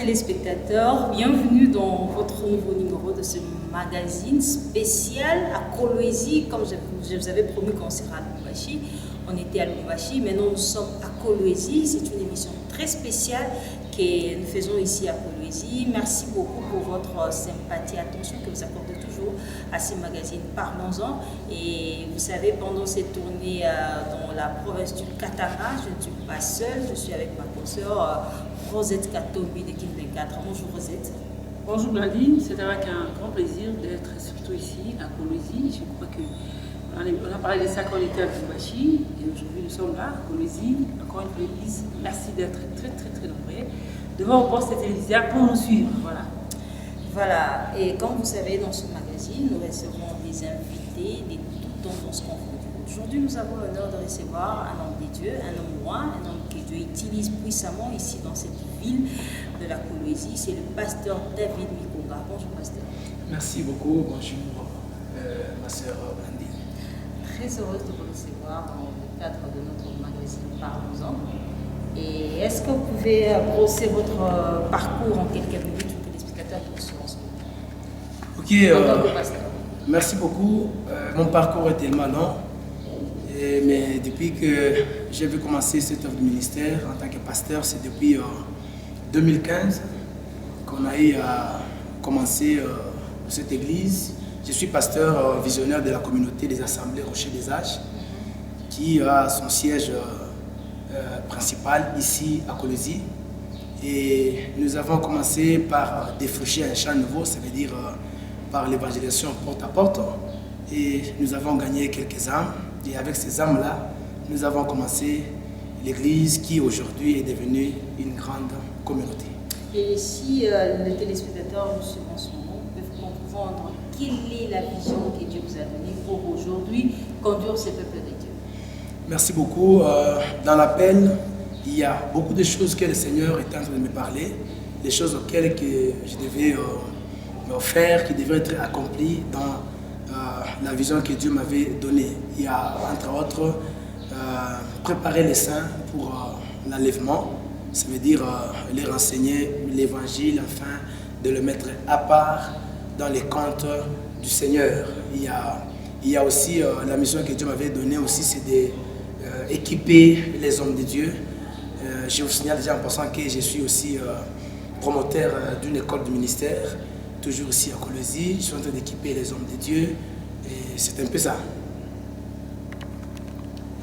téléspectateurs, bienvenue dans votre nouveau numéro de ce magazine spécial à Kolwezi. Comme je vous avais promis qu'on sera à Lubumbashi, on était à Lubumbashi, maintenant nous sommes à Kolwezi. C'est une émission très spéciale que nous faisons ici à Kolwezi. Merci beaucoup pour votre sympathie et attention que vous accordez toujours à ces magazines. Parlons-en. Et vous savez, pendant cette tournée dans la province du Katanga, je ne suis pas seule, je suis avec ma consoeur Rosette Katombi de Kin 24. Bonjour Rosette. Bonjour Nadine, c'est avec un grand plaisir d'être surtout ici à Kolwezi. Je crois que on a parlé de ça quand on était à Lubumbashi et aujourd'hui nous sommes là à Kolwezi. Encore une fois, merci d'être très nombreux devant vos postes téléviseurs pour nous suivre. Voilà, et comme vous savez, dans ce magazine, nous recevons des invités de toutes tendances confondues. Aujourd'hui, nous avons l'honneur de recevoir un homme de Dieu, un homme roi, un homme que Dieu utilise puissamment ici dans cette ville de la Kolwezi. C'est le pasteur David Mikonga. Bonjour pasteur. Merci beaucoup, bonjour ma sœur Blandine. Très heureuse de vous recevoir dans le cadre de notre magazine Parlons-en. Et est-ce que vous pouvez brosser votre parcours en quelques minutes aux téléspectateurs pour se lancer? Ok, merci beaucoup. Mon parcours est tellement long, mais depuis que j'ai vu commencer cette œuvre de ministère en tant que pasteur, c'est depuis 2015 qu'on a eu à commencer cette église. Je suis pasteur visionnaire de la communauté des Assemblées Rocher des Âges, qui a son siège principal ici à Kolwezi. Et nous avons commencé par défricher un champ nouveau, ça veut dire par l'évangélisation porte à porte. Et nous avons gagné quelques âmes. Et avec ces âmes-là, nous avons commencé l'église qui aujourd'hui est devenue une grande communauté. Et si les téléspectateurs nous suivent en ce moment, peuvent comprendre quelle est la vision que Dieu vous a donnée pour aujourd'hui conduire ce peuple de Dieu? Merci beaucoup. Dans l'appel, il y a beaucoup de choses que le Seigneur est en train de me parler, des choses auxquelles que je devais me faire, qui devaient être accomplies dans la vision que Dieu m'avait donnée. Il y a entre autres préparer les saints pour l'enlèvement, ça veut dire leur enseigner l'évangile afin de le mettre à part dans les comptes du Seigneur. Il y a aussi la mission que Dieu m'avait donnée aussi, c'est d'équiper les hommes de Dieu. Je vous signale déjà en passant que je suis aussi promoteur d'une école du ministère, toujours ici à Kolwezi. Je suis en train d'équiper les hommes de Dieu et c'est un peu ça.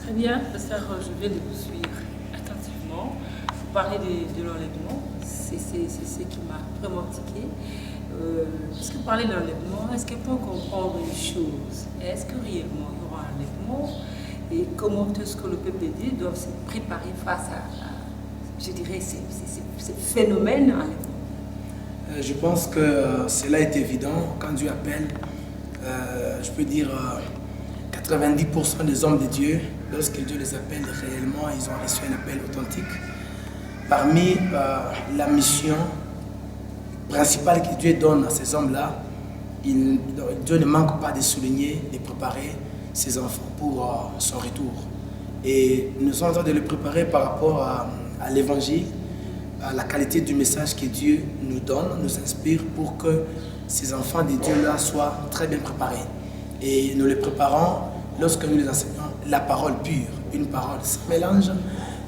Très bien, pasteur, je vais vous suivre attentivement. Vous parlez de l'enlèvement, c'est ce qui m'a vraiment tiqué. Puisque vous parlez de l'enlèvement, est-ce qu'on peut comprendre une chose? Est-ce que réellement il y aura un enlèvement? Et comment est-ce que le peuple de Dieu doit se préparer face à je dirais, ces phénomènes enlèvement? Je pense que cela est évident. Quand Dieu appelle, je peux dire 90% des hommes de Dieu, lorsque Dieu les appelle réellement, ils ont reçu un appel authentique. Parmi la mission principale que Dieu donne à ces hommes-là, Dieu ne manque pas de souligner, de préparer ses enfants pour son retour. Et nous sommes en train de le préparer par rapport à l'évangile, à la qualité du message que Dieu nous donne, nous inspire pour que ces enfants de Dieu-là soient très bien préparés. Et nous les préparons lorsque nous les enseignons la parole pure, une parole sans mélange,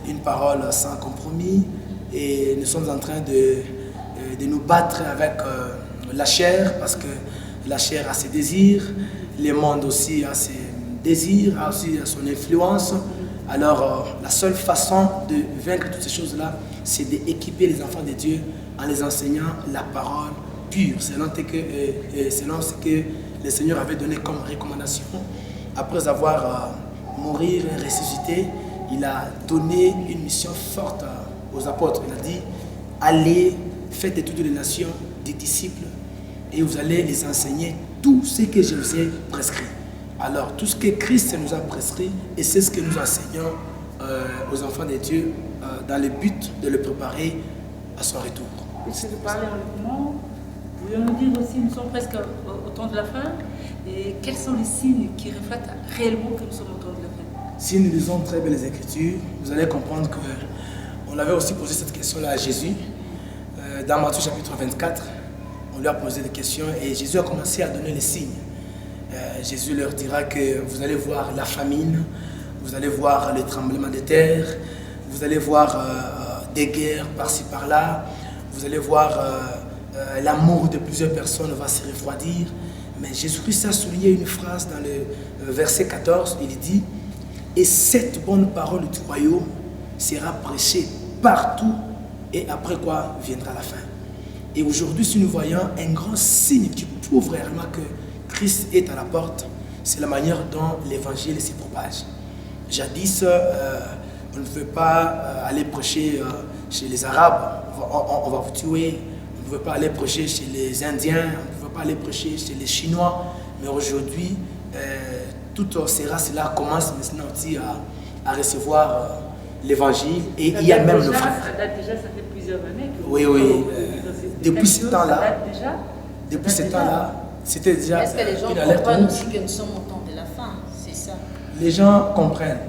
une parole sans compromis. Et nous sommes en train de nous battre avec la chair, parce que la chair a ses désirs, le monde aussi a ses désirs, a aussi son influence. Alors, la seule façon de vaincre toutes ces choses-là, c'est d'équiper les enfants de Dieu en les enseignant la parole pure, selon ce que le Seigneur avait donné comme recommandation. Après avoir mouru et ressuscité, il a donné une mission forte aux apôtres. Il a dit, allez, faites de toutes les nations des disciples et vous allez les enseigner tout ce que je vous ai prescrit. Alors, tout ce que Christ nous a prescrit, et c'est ce que nous enseignons aux enfants de Dieu dans le but de le préparer à son retour. Puisque vous parlez enlèvement, vous pouvez nous dire aussi, nous sommes presque au temps de la fin, et quels sont les signes qui reflètent réellement que nous sommes au temps de la fin? Si nous lisons très bien les Écritures, vous allez comprendre qu'on avait aussi posé cette question-là à Jésus. dans Matthieu chapitre 24, on lui a posé des questions et Jésus a commencé à donner les signes. Jésus leur dira que vous allez voir la famine, vous allez voir les tremblements de terre, vous allez voir des guerres par-ci par-là, vous allez voir l'amour de plusieurs personnes va se refroidir. Mais Jésus-Christ a souligné une phrase dans le verset 14, il dit « Et cette bonne parole du royaume sera prêchée partout et après quoi viendra la fin. » Et aujourd'hui, si nous voyons un grand signe qui prouve réellement que Christ est à la porte, c'est la manière dont l'évangile se propage. Jadis, on ne pouvait pas aller prêcher chez les Arabes, on va vous tuer. On ne pouvait pas aller prêcher chez les Indiens, on ne pouvait pas aller prêcher chez les Chinois. Mais aujourd'hui, toutes ces races-là commencent maintenant aussi à recevoir l'évangile. Et il y a même le frère. Ça date déjà, ça fait plusieurs années. Oui. Depuis ce temps-là, c'était déjà. Est-ce que les gens une alerte comprennent rouge. aussi que nous sommes au temps de la fin? C'est ça. Les gens comprennent.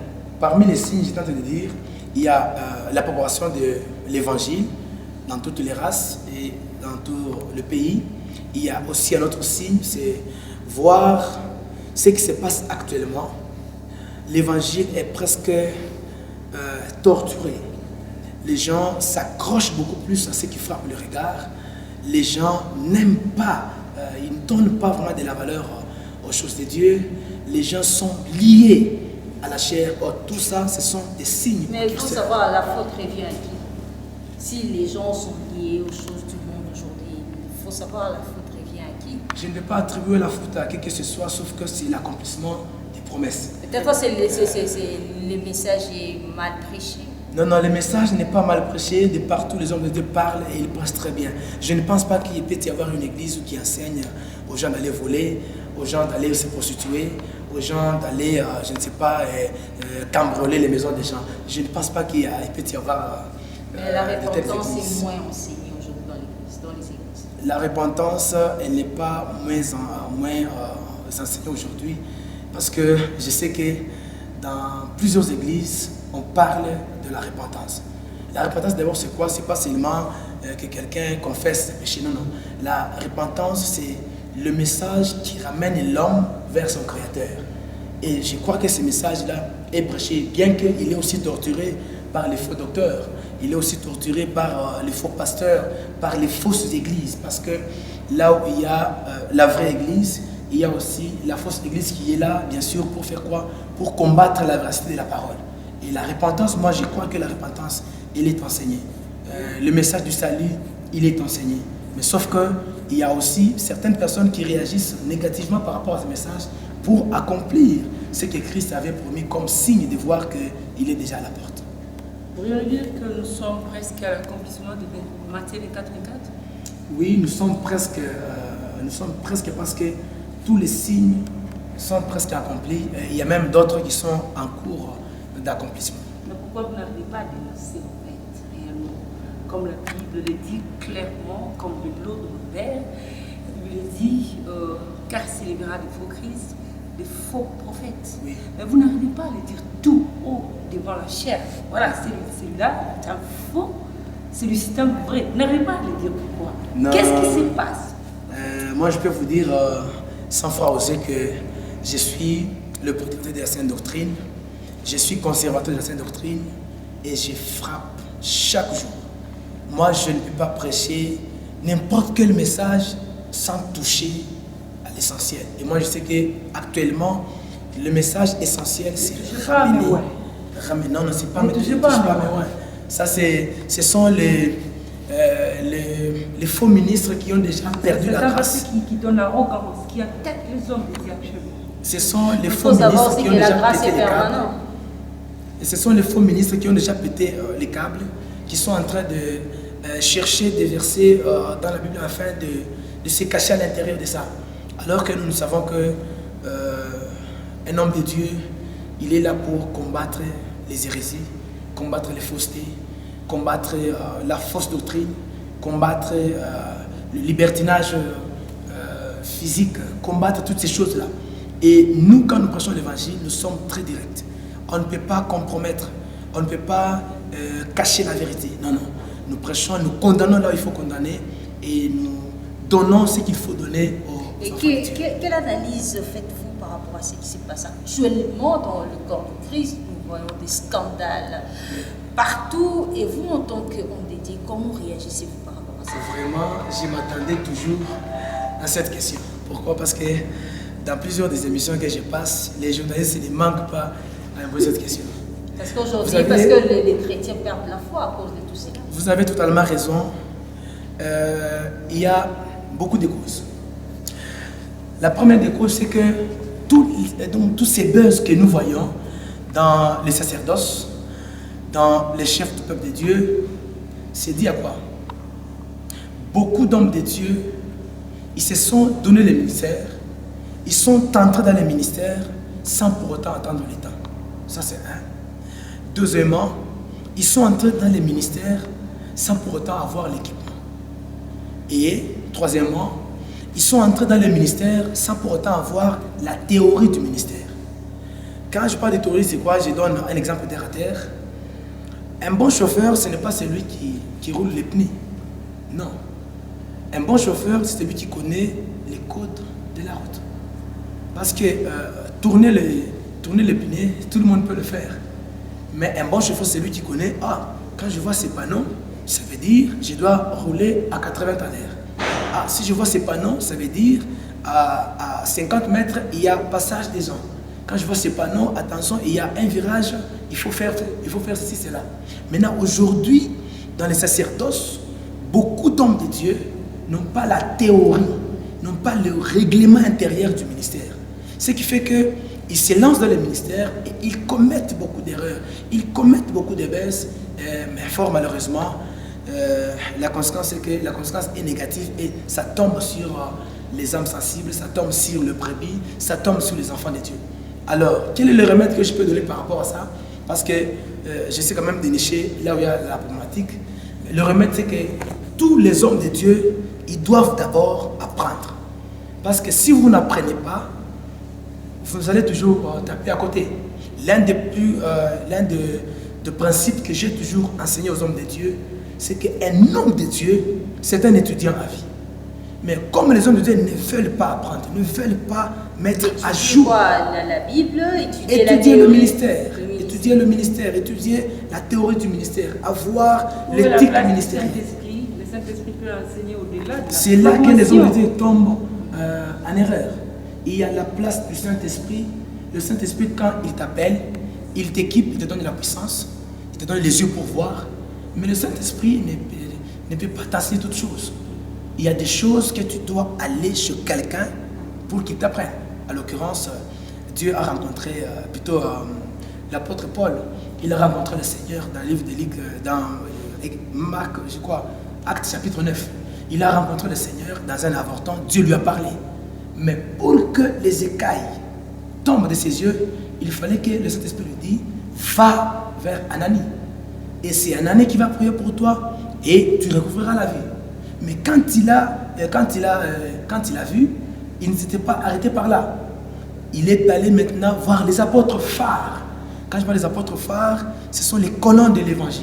Parmi les signes, j'étais en train de dire, il y a la propagation de l'évangile dans toutes les races et dans tout le pays. Il y a aussi un autre signe, c'est voir ce qui se passe actuellement. L'évangile est presque torturé. Les gens s'accrochent beaucoup plus à ce qui frappe le regard. Les gens n'aiment pas, ils ne donnent pas vraiment de la valeur aux choses de Dieu. Les gens sont liés à la chair. Or, tout ça, ce sont des signes. Mais il faut savoir, la faute revient à qui? Si les gens sont liés aux choses du monde aujourd'hui, il faut savoir, la faute revient à qui? Je ne vais pas attribuer la faute à qui que ce soit, sauf que c'est l'accomplissement des promesses. Peut-être que le message est mal prêché. Non, le message n'est pas mal prêché. De partout, les hommes de Dieu parlent et ils prêchent très bien. Je ne pense pas qu'il peut y avoir une église qui enseigne aux gens d'aller voler, aux gens d'aller se prostituer, aux gens d'aller, je ne sais pas, cambrioler les maisons des gens. Je ne pense pas qu'il peut y avoir mais la de telles repentance églises. est moins enseignée aujourd'hui dans les églises. La repentance, elle n'est pas moins enseignée aujourd'hui parce que je sais que dans plusieurs églises, on parle de la repentance. La repentance, d'abord, c'est quoi? C'est pas seulement que quelqu'un confesse ses péchés. Non. La repentance, c'est le message qui ramène l'homme vers son Créateur. Et je crois que ce message-là est prêché, bien qu'il est aussi torturé par les faux docteurs. Il est aussi torturé par les faux pasteurs, par les fausses églises. Parce que là où il y a la vraie église, il y a aussi la fausse église qui est là, bien sûr, pour faire quoi? Pour combattre la véracité de la parole. Et la repentance, moi je crois que la repentance, elle est enseignée. Le message du salut, il est enseigné. Mais sauf qu'il y a aussi certaines personnes qui réagissent négativement par rapport à ce message pour accomplir ce que Christ avait promis comme signe de voir qu'il est déjà à la porte. Pourrions-nous dire que nous sommes presque à l'accomplissement de Matthieu 24, 24? Oui, nous sommes presque parce que tous les signes sont presque accomplis. Il y a même d'autres qui sont en cours d'accomplissement. Mais pourquoi vous n'arrivez pas à dénoncer en fait, réellement? Comme la Bible le dit clairement, comme de l'eau de nos pères, la Bible dit car s'élèvera des faux Christ, des faux prophètes. Oui. Mais vous n'arrivez pas à le dire tout haut devant la chair. Voilà, celui-là est un faux, celui-ci est un vrai. Vous n'arrivez pas à le dire pourquoi? Qu'est-ce qui se passe? Moi, je peux vous dire sans foi oser que je suis le protecteur de la Sainte Doctrine. Je suis conservateur de la Sainte Doctrine et je frappe chaque jour. Moi, je ne peux pas prêcher n'importe quel message sans toucher à l'essentiel. Et moi, je sais qu'actuellement, le message essentiel, c'est ramener. Non, c'est pas touche pas, mais ouais. Ça, ce sont les faux ministres qui ont déjà perdu la grâce. Qui donne arrogance, qui attaque les hommes de Dieu actuellement. Ce sont les faux ministres qui ont déjà pété les câbles. Et ce sont les faux ministres qui ont déjà pété les câbles, qui sont en train de chercher des versets dans la Bible afin de se cacher à l'intérieur de ça. Alors que nous savons que un homme de Dieu, il est là pour combattre les hérésies, combattre les faussetés, combattre la fausse doctrine, combattre le libertinage physique, combattre toutes ces choses-là. Et nous, quand nous prêchons l'évangile, nous sommes très directs. On ne peut pas compromettre, on ne peut pas cacher la vérité. Non. nous prêchons, nous condamnons là où il faut condamner et nous donnons ce qu'il faut donner aux enfants de Dieu. Quelle analyse faites-vous par rapport à ce qui se passe actuellement dans le corps de Christ? Nous voyons des scandales partout et vous, en tant qu'homme dédié, comment réagissez-vous par rapport à ça? Vraiment, je m'attendais toujours à cette question. Pourquoi? Parce que dans plusieurs des émissions que je passe, les journalistes ne manquent pas à me poser cette question. Parce qu'aujourd'hui, parce que les chrétiens perdent la foi à cause de tout cela. Vous avez totalement raison. Il y a beaucoup de causes. La première des causes, c'est que tous ces buzz que nous voyons dans les sacerdoces, dans les chefs du peuple de Dieu, c'est dit à quoi? Beaucoup d'hommes de Dieu, ils se sont donné le ministère, ils sont entrés dans le ministère sans pour autant attendre le temps. Ça, c'est un. Deuxièmement, ils sont entrés dans les ministères sans pour autant avoir l'équipement. Et troisièmement, ils sont entrés dans le ministère sans pour autant avoir la théorie du ministère. Quand je parle de théorie, c'est quoi? Je donne un exemple terre à terre. Un bon chauffeur, ce n'est pas celui qui roule les pneus. Non. Un bon chauffeur, c'est celui qui connaît les codes de la route. Parce que tourner les pneus, tout le monde peut le faire. Mais un bon chauffeur, c'est celui qui connaît, quand je vois ces panneaux, ça veut dire que je dois rouler à 80 à l'heure. Si je vois ces panneaux, ça veut dire à 50 mètres, il y a passage des gens. Quand je vois ces panneaux, attention, il y a un virage, il faut faire ceci, cela. Maintenant, aujourd'hui, dans les sacerdoces, beaucoup d'hommes de Dieu n'ont pas la théorie, n'ont pas le règlement intérieur du ministère. Ce qui fait qu'ils se lancent dans le ministère et ils commettent beaucoup d'erreurs, ils commettent beaucoup de baisses, mais fort malheureusement, la conséquence est négative et ça tombe sur les âmes sensibles, ça tombe sur le brebis, ça tombe sur les enfants de Dieu. Alors, quel est le remède que je peux donner par rapport à ça? Parce que j'essaie quand même de dénicher là où il y a la problématique. Le remède, c'est que tous les hommes de Dieu, ils doivent d'abord apprendre. Parce que si vous n'apprenez pas, vous allez toujours taper à côté. L'un des principes que j'ai toujours enseigné aux hommes de Dieu, c'est qu'un homme de Dieu, c'est un étudiant à vie. Mais comme les hommes de Dieu ne veulent pas apprendre, ne veulent pas mettre à jour la Bible, étudier le ministère, étudier le ministère, étudier la théorie du ministère, avoir l'éthique ministérielle. Le Saint-Esprit peut enseigner au-delà de la C'est là que les hommes de Dieu tombent en erreur. Il y a la place du Saint-Esprit. Le Saint-Esprit, quand il t'appelle, il t'équipe, il te donne la puissance, il te donne les yeux pour voir. Mais le Saint-Esprit ne peut pas t'enseigner toutes choses. Il y a des choses que tu dois aller chez quelqu'un pour qu'il t'apprenne. En l'occurrence, Dieu a rencontré l'apôtre Paul. Il a rencontré le Seigneur dans le livre de Luc, dans Marc, je crois, Acte chapitre 9. Il a rencontré le Seigneur dans un avorton. Dieu lui a parlé. Mais pour que les écailles tombent de ses yeux, il fallait que le Saint-Esprit lui dise, va vers Ananie. Et c'est Ananie qui va prier pour toi et tu recouvriras la vie. Mais quand il a vu, il ne s'était pas arrêté par là. Il est allé maintenant voir les apôtres phares. Quand je parle des apôtres phares, ce sont les colonnes de l'évangile.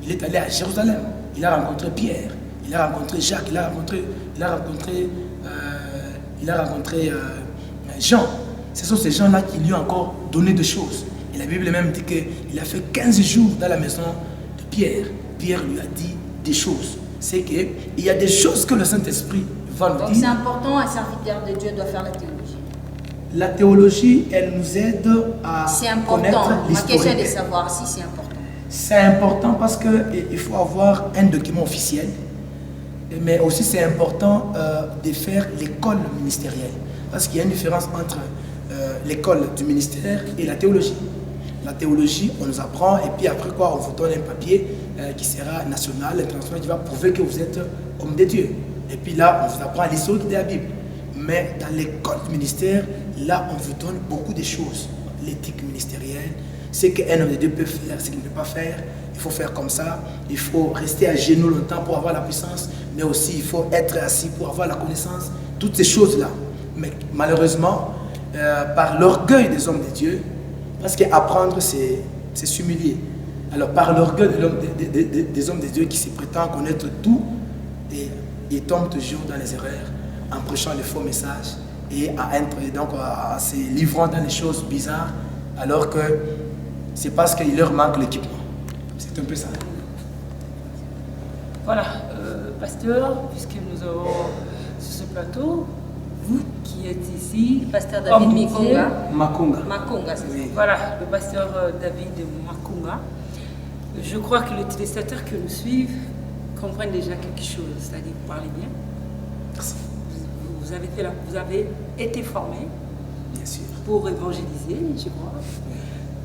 Il est allé à Jérusalem. Il a rencontré Pierre, il a rencontré Jacques, il a rencontré Jean. Ce sont ces gens-là qui lui ont encore donné des choses. Et la Bible même dit qu'il a fait 15 jours dans la maison de Pierre. Pierre lui a dit des choses. C'est qu'il y a des choses que le Saint-Esprit va nous dire. Donc c'est important, un serviteur de Dieu doit faire la théologie. La théologie, elle nous aide à connaître l'historique. Ma question est de savoir si c'est important. C'est important parce qu'il faut avoir un document officiel, mais aussi c'est important de faire l'école ministérielle. Parce qu'il y a une différence entre l'école du ministère et la théologie. La théologie, on nous apprend et puis après quoi, on vous donne un papier qui sera national, international, qui va prouver que vous êtes homme de Dieu. Et puis là, on vous apprend l'historique de la Bible. Mais dans l'école du ministère, là, on vous donne beaucoup de choses. L'éthique ministérielle, ce qu'un homme de Dieu peut faire, ce qu'il ne peut pas faire. Il faut faire comme ça. Il faut rester à genoux longtemps pour avoir la puissance. Mais aussi, il faut être assis pour avoir la connaissance. Toutes ces choses-là. Mais malheureusement, par l'orgueil des hommes de Dieu, parce qu'apprendre, c'est s'humilier. Alors, par l'orgueil des hommes de Dieu qui se prétendent connaître tout, et ils tombent toujours dans les erreurs en prêchant les faux messages et en se livrant dans les choses bizarres, alors que c'est parce qu'il leur manque l'équipement. C'est un peu ça. Voilà, pasteur, puisque nous avons sur ce plateau, vous qui êtes ici, Pasteur David Mikonga. Makonga. Makonga, c'est ça. Oui. Voilà, le pasteur David Makonga. Je crois que les téléspectateurs qui nous suivent comprennent déjà quelque chose, c'est-à-dire vous parlez bien. Merci. Vous avez été formé Bien sûr. pour évangéliser, je crois.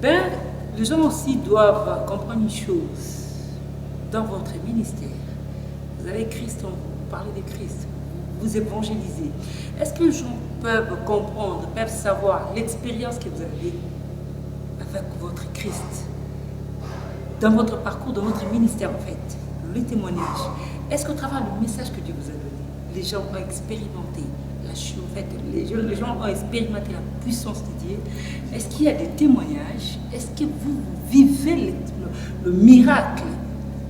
Ben, les gens aussi doivent comprendre une chose. Dans votre ministère, vous avez Christ en vous, vous parlez de Christ, vous évangélisez. Est-ce que les gens peuvent comprendre, peuvent savoir l'expérience que vous avez avec votre Christ dans votre parcours, dans votre ministère en fait, le témoignage? Est-ce qu'au travers du message que Dieu vous a donné, les gens ont expérimenté la chose, en fait, les gens ont expérimenté la puissance de Dieu? Est-ce qu'il y a des témoignages? Est-ce que vous vivez le miracle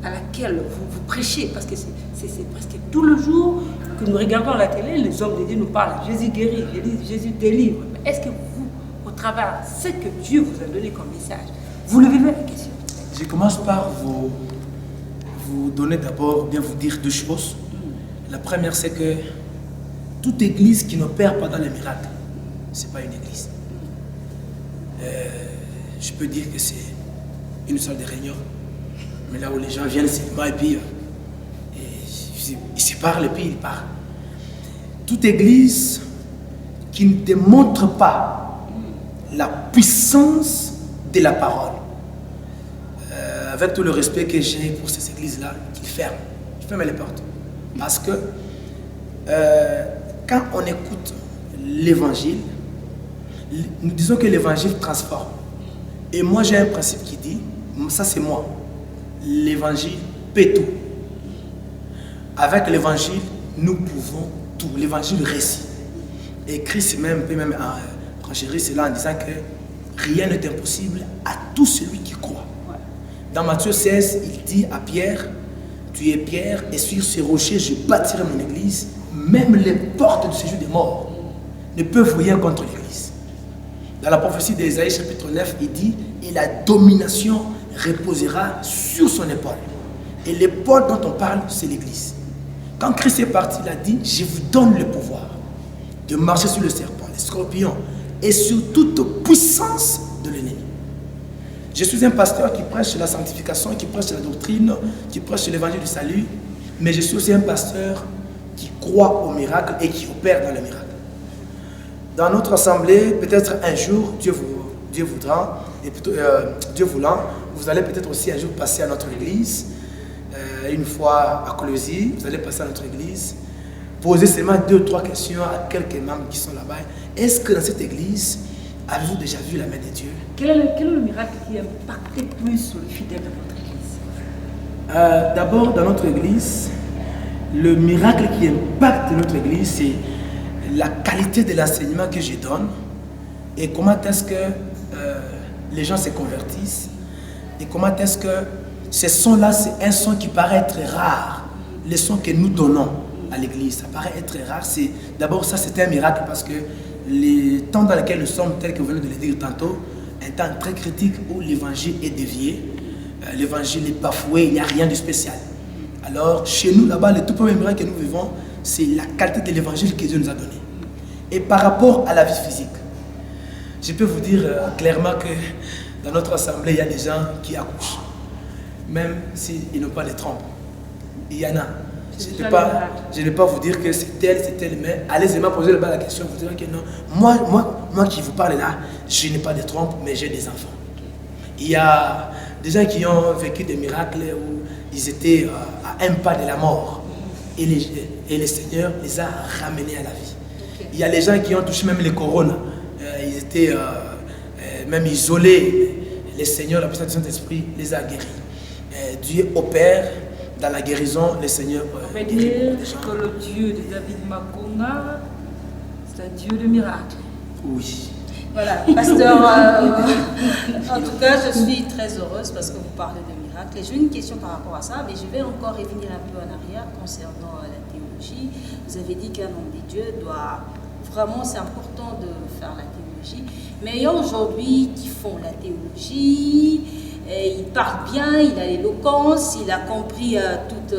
à laquelle vous prêchez? Parce que c'est presque tout le jour que nous regardons à la télé, les hommes de Dieu nous parlent, Jésus guérit, Jésus délivre. Mais est-ce que vous, au travers de ce que Dieu vous a donné comme message, vous le vivez la question? Je commence par vous donner d'abord, bien vous dire deux choses. La première, c'est que toute église qui n'opère pas dans les miracles, ce n'est pas une église. Je peux dire que c'est une salle de réunion, mais là où les gens viennent seulement et puis ils se parlent et puis ils parlent. Toute église qui ne démontre pas la puissance de la parole, avec tout le respect que j'ai pour ces églises-là, qu'ils ferment. Je ferme les portes. Parce que quand on écoute l'évangile, nous disons que l'évangile transforme. Et moi, j'ai un principe qui dit, ça c'est moi, l'évangile paie tout. Avec l'évangile, nous pouvons tout. L'évangile récit. Et Christ même peut même renchérir cela en disant que rien n'est impossible à tout celui qui croit. Dans Matthieu 16, il dit à Pierre, tu es Pierre, et sur ce rocher, je bâtirai mon église. Même les portes du séjour des morts ne peuvent rien contre l'église. Dans la prophétie d'Ésaïe, chapitre 9, il dit, et la domination reposera sur son épaule. Et l'épaule dont on parle, c'est l'église. Quand Christ est parti, il a dit, je vous donne le pouvoir de marcher sur le serpent, les scorpions, et sur toute puissance de l'ennemi. Je suis un pasteur qui prêche la sanctification, qui prêche la doctrine, qui prêche l'évangile du salut, mais je suis aussi un pasteur qui croit au miracle et qui opère dans le miracle. Dans notre assemblée, peut-être un jour, Dieu voudra, et plutôt, Dieu voulant, vous allez peut-être aussi un jour passer à notre église, une fois à Colosie, vous allez passer à notre église, poser seulement 2 ou 3 questions à quelques membres qui sont là-bas. Est-ce que dans cette église, avez-vous déjà vu la main de Dieu? Quel est le miracle qui a impacté plus sur le fidèle de votre église? D'abord, dans notre église, le miracle qui impacte notre église, c'est la qualité de l'enseignement que je donne et comment est-ce que les gens se convertissent et comment est-ce que ce son-là, c'est un son qui paraît être rare, le son que nous donnons à l'église, ça paraît être rare. D'abord, ça c'est un miracle parce que les temps dans lesquels nous sommes, tel que vous venez de le dire tantôt, un temps très critique où l'évangile est dévié, l'évangile est bafoué, il n'y a rien de spécial. Alors, chez nous, là-bas, le tout premier miracle que nous vivons, c'est la qualité de l'évangile que Dieu nous a donné. Et par rapport à la vie physique, je peux vous dire clairement que dans notre assemblée, il y a des gens qui accouchent, même s'ils n'ont pas de trompe. Il y en a. Je ne vais pas vous dire que c'est tel, mais allez aisément poser la question, vous direz que non. Moi qui vous parle là, je n'ai pas de trompe, mais j'ai des enfants. Il y a des gens qui ont vécu des miracles où ils étaient à un pas de la mort. Et le Seigneur les a ramenés à la vie. Il y a les gens qui ont touché même les coronas. Ils étaient même isolés. Le Seigneur, la puissance du Saint-Esprit, les a guéris. Dieu opère dans la guérison, le Seigneur. On peut dire que le Dieu de David Makonga, c'est un Dieu de miracles. Oui. Voilà, pasteur, en tout cas, je suis très heureuse parce que vous parlez de miracles. Et j'ai une question par rapport à ça, mais je vais encore revenir un peu en arrière concernant la théologie. Vous avez dit qu'un homme de Dieu doit... Vraiment, c'est important de faire la théologie. Mais il y a aujourd'hui qui font la théologie, et il parle bien, il a l'éloquence, il a compris tout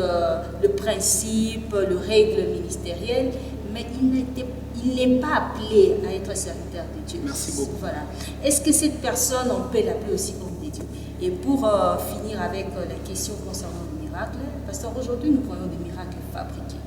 le principe, le règle ministérielle, mais il n'est pas appelé à être serviteur de Dieu. Merci beaucoup. Voilà. Est-ce que cette personne, on peut l'appeler aussi homme de Dieu? Et pour finir avec la question concernant le miracle, parce qu'aujourd'hui, nous voyons des miracles fabriqués.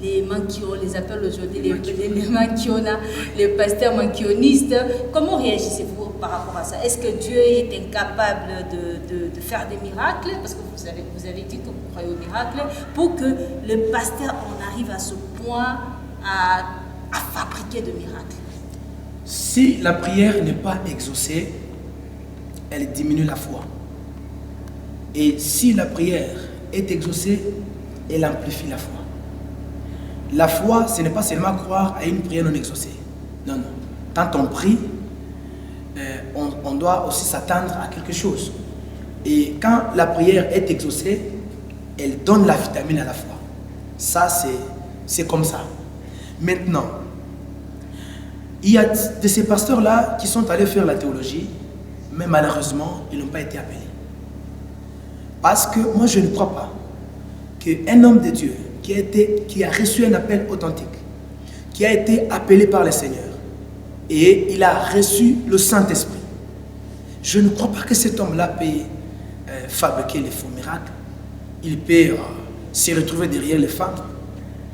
Les manquions, les appelle aujourd'hui les manquiona, les pasteurs manquionistes. Comment réagissez-vous par rapport à ça? Est-ce que Dieu est incapable de faire des miracles? Parce que vous avez dit que vous croyez aux miracles, pour que le pasteur en arrive à ce point à fabriquer de miracles. Si la prière n'est pas exaucée, elle diminue la foi. Et si la prière est exaucée, elle amplifie la foi. La foi, ce n'est pas seulement croire à une prière non exaucée. Non, non. Quand on prie, on doit aussi s'attendre à quelque chose. Et quand la prière est exaucée, elle donne la vitamine à la foi. Ça, c'est comme ça. Maintenant, il y a de ces pasteurs-là qui sont allés faire la théologie, mais malheureusement, ils n'ont pas été appelés. Parce que moi, je ne crois pas qu'un homme de Dieu qui a reçu un appel authentique, qui a été appelé par le Seigneur, et il a reçu le Saint-Esprit. Je ne crois pas que cet homme-là peut fabriquer les faux miracles. Il peut se retrouver derrière les femmes.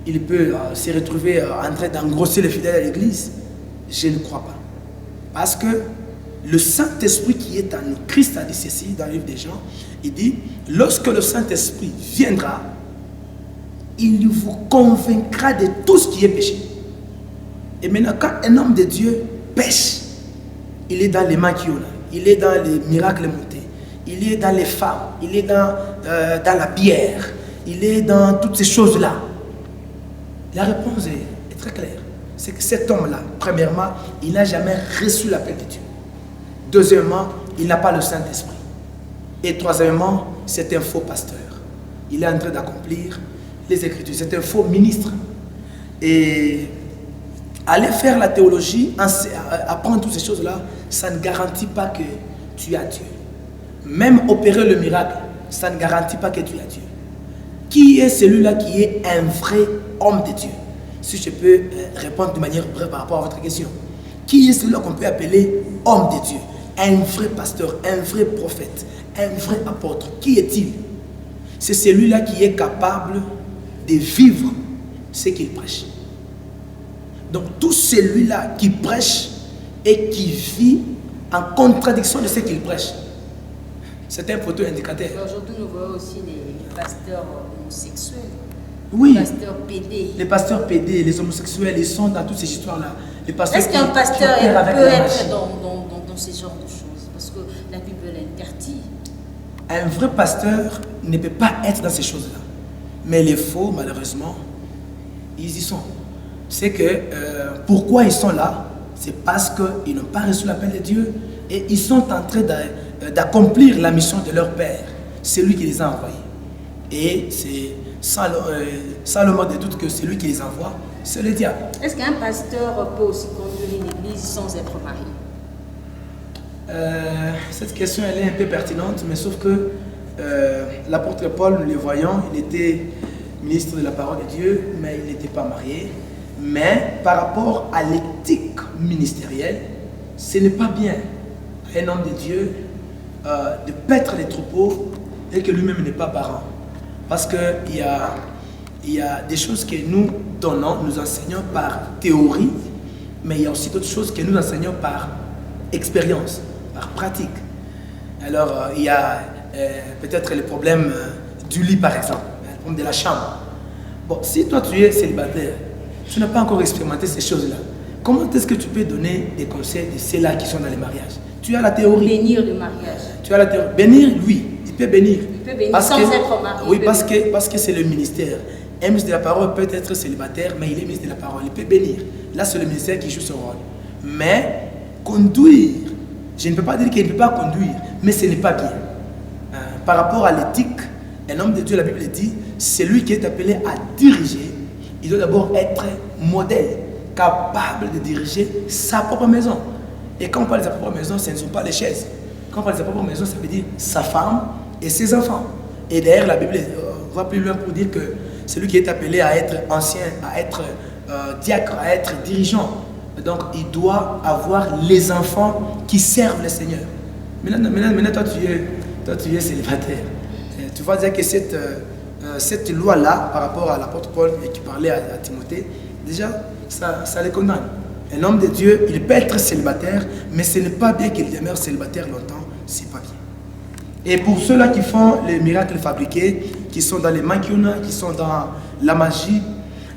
Il peut se retrouver en train d'engrosser les fidèles à l'église. Je ne crois pas. Parce que le Saint-Esprit qui est en nous, Christ a dit ceci dans le livre des Jean, il dit, lorsque le Saint-Esprit viendra, il vous convaincra de tout ce qui est péché. Et maintenant, quand un homme de Dieu pêche, il est dans les maquillons, il est dans les miracles montés, il est dans les femmes, il est dans la bière, il est dans toutes ces choses-là. La réponse est très claire. C'est que cet homme-là, premièrement, il n'a jamais reçu l'appel de Dieu. Deuxièmement, il n'a pas le Saint-Esprit. Et troisièmement, c'est un faux pasteur. Il est en train d'accomplir les Écritures. C'est un faux ministre. Et aller faire la théologie, apprendre toutes ces choses-là, ça ne garantit pas que tu as Dieu. Même opérer le miracle, ça ne garantit pas que tu as Dieu. Qui est celui-là qui est un vrai homme de Dieu? Si je peux répondre de manière brève par rapport à votre question. Qui est celui-là qu'on peut appeler homme de Dieu? Un vrai pasteur, un vrai prophète, un vrai apôtre. Qui est-il? C'est celui-là qui est capable de vivre ce qu'il prêche. Donc tout celui-là qui prêche et qui vit en contradiction de ce qu'il prêche, c'est un photo indicateur. Aujourd'hui, nous voyons aussi les pasteurs homosexuels. Oui, les pasteurs PD. Les pasteurs PD, les homosexuels, ils sont dans toutes ces histoires-là. Est-ce qu'un pasteur peut être dans ce genre de choses? Parce que la Bible l'interdit. Un vrai pasteur ne peut pas être dans ces choses-là. Mais les faux, malheureusement, ils y sont. C'est que pourquoi ils sont là? C'est parce qu'ils n'ont pas reçu l'appel de Dieu et ils sont en train d'accomplir la mission de leur Père. C'est lui qui les a envoyés. Et c'est sans le mot de doute que c'est lui qui les envoie, c'est le diable. Est-ce qu'un pasteur peut aussi conduire une église sans être marié? Cette question elle est un peu pertinente, mais sauf que l'apôtre Paul, nous le voyons, il était ministre de la parole de Dieu, mais il n'était pas marié. Mais par rapport à l'éthique ministérielle, ce n'est pas bien à un homme de Dieu de paître les troupeaux et que lui-même n'est pas parent. Parce qu'il y a des choses que nous donnons, nous enseignons par théorie, mais il y a aussi d'autres choses que nous enseignons par expérience, par pratique. Alors, il y a peut-être le problème du lit, par exemple, le problème de la chambre. Bon, si toi tu es célibataire, tu n'as pas encore expérimenté ces choses-là, comment est-ce que tu peux donner des conseils de ceux-là qui sont dans les mariages? Tu as la théorie. Bénir le mariage. Tu as la théorie. Bénir, oui, il peut bénir. Il peut bénir sans être marié. Oui, parce que c'est le ministère. Un ministre de la parole peut être célibataire, mais il est ministre de la parole. Il peut bénir. Là, c'est le ministère qui joue son rôle. Mais conduire, je ne peux pas dire qu'il ne peut pas conduire, mais ce n'est pas bien. Par rapport à l'éthique, un homme de Dieu, la Bible dit, c'est lui qui est appelé à diriger. Il doit d'abord être modèle, capable de diriger sa propre maison. Et quand on parle de sa propre maison, ce ne sont pas les chaises. Quand on parle de sa propre maison, ça veut dire sa femme et ses enfants. Et d'ailleurs, la Bible va plus loin pour dire que celui qui est appelé à être ancien, à être diacre, à être dirigeant, donc il doit avoir les enfants qui servent le Seigneur. Maintenant toi, tu es célibataire. Tu vas dire que cette loi-là, par rapport à l'apôtre Paul qui parlait à Timothée, déjà, ça les condamne. Un homme de Dieu, il peut être célibataire, mais ce n'est pas bien qu'il demeure célibataire longtemps, c'est pas bien. Et pour ceux-là qui font les miracles fabriqués, qui sont dans les maquiona, qui sont dans la magie,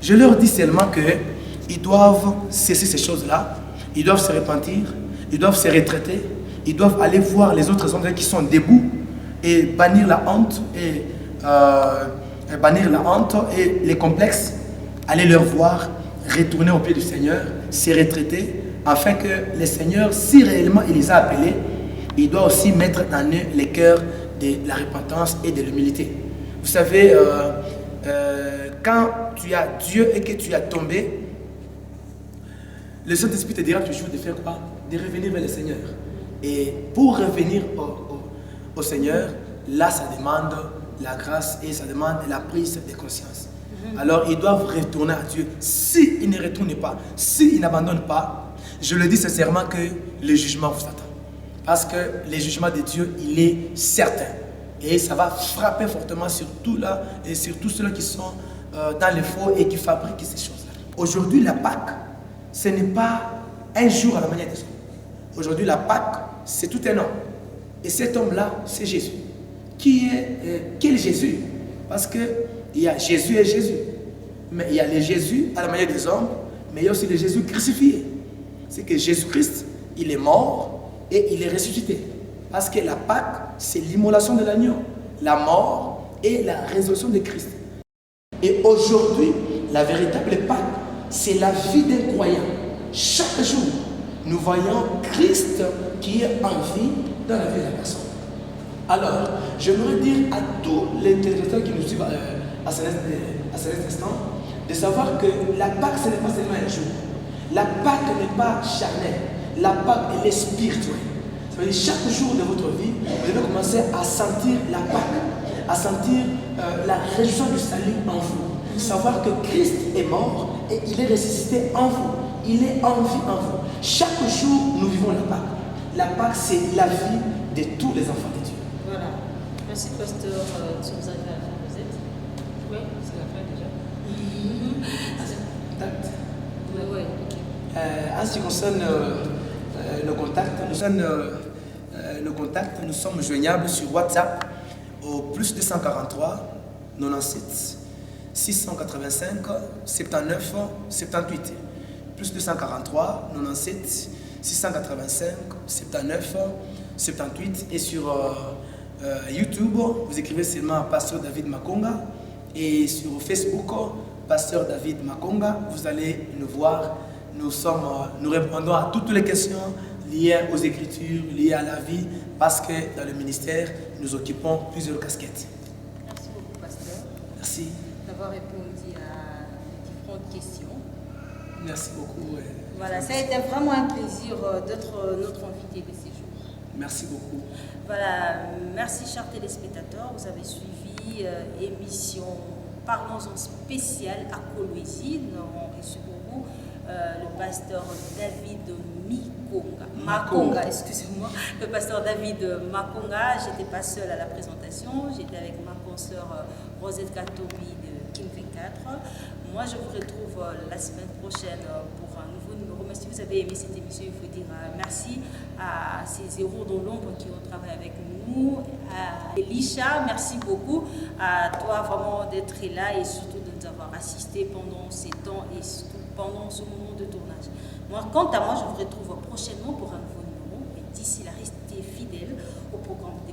je leur dis seulement qu'ils doivent cesser ces choses-là, ils doivent se repentir, ils doivent se retraiter, ils doivent aller voir les autres hommes qui sont debout et bannir la honte et les complexes, aller leur voir, retourner au pied du Seigneur, se retraiter, afin que le Seigneur, si réellement il les a appelés, il doit aussi mettre en eux les cœurs de la repentance et de l'humilité. Vous savez, quand tu as Dieu et que tu as tombé, le Saint-Esprit te dira toujours de faire quoi? De revenir vers le Seigneur. Et pour revenir au Seigneur, là ça demande la grâce et ça demande la prise de conscience. Alors ils doivent retourner à Dieu. S'ils ne retournent pas, s'ils n'abandonnent pas, je le dis sincèrement que le jugement vous attend. Parce que le jugement de Dieu, il est certain. Et ça va frapper fortement sur tout là et sur tous ceux qui sont dans les faux et qui fabriquent ces choses-là. Aujourd'hui, la Pâque, ce n'est pas un jour à la manière des hommes. Aujourd'hui, la Pâque, c'est tout un homme. Et cet homme-là, c'est Jésus. Quel Jésus? Parce qu'il y a Jésus et Jésus. Mais il y a le Jésus à la manière des hommes, mais il y a aussi le Jésus crucifié. C'est que Jésus-Christ, il est mort et il est ressuscité. Parce que la Pâque, c'est l'immolation de l'agneau, la mort et la résurrection de Christ. Et aujourd'hui, la véritable Pâque, c'est la vie d'un croyant. Chaque jour, nous voyons Christ qui est en vie dans la vie de la personne. Alors, j'aimerais dire à tous les téléspectateurs qui nous suivent à cet instant, de savoir que la Pâque, ce n'est pas seulement un jour. La Pâque n'est pas charnelle. La Pâque, elle est spirituelle. Ça veut dire chaque jour de votre vie, vous devez commencer à sentir la Pâque, à sentir la réjouissance du salut en vous. Savoir que Christ est mort et il est ressuscité en vous. Il est en vie en vous. Chaque jour, nous vivons la Pâque. La Pâque, c'est la vie de tous les enfants de Dieu. Voilà. Merci, pasteur. Nous sommes arrivés à la fin. Vous êtes? Oui, c'est la fin déjà. Oui, ok. En ce qui concerne nos contacts, nous sommes joignables sur WhatsApp au plus 243 97 685 79 78. Plus 243 97 685 79 78. Et sur YouTube, vous écrivez seulement Pasteur David Makonga. Et sur Facebook, Pasteur David Makonga, vous allez nous voir. Nous répondons à toutes les questions liées aux Écritures, liées à la vie, parce que dans le ministère, nous occupons plusieurs casquettes. Merci beaucoup, pasteur. Merci. D'avoir répondu à différentes questions. Merci beaucoup. Voilà, ça a été vraiment un plaisir d'être notre invité de ces jours. Merci beaucoup. Voilà, merci chers téléspectateurs. Vous avez suivi émission Parlons-en spécial à Kolwezi. Nous avons reçu pour vous le pasteur David Makonga, excusez-moi, le pasteur David Makonga. J'étais pas seule à la présentation, j'étais avec ma consoeur Rosette Katobi de King 24. Moi, je vous retrouve la semaine prochaine pour un nouveau numéro. Mais si vous avez aimé cette émission, il faut dire merci à ces héros dans l'ombre qui ont travaillé avec nous. À Elisha, merci beaucoup à toi vraiment d'être là et surtout de nous avoir assistés pendant ces temps et surtout pendant ce moment de tournage. Moi, quant à moi, je vous retrouve prochainement pour un nouveau numéro. Et d'ici là, restez fidèles au programme de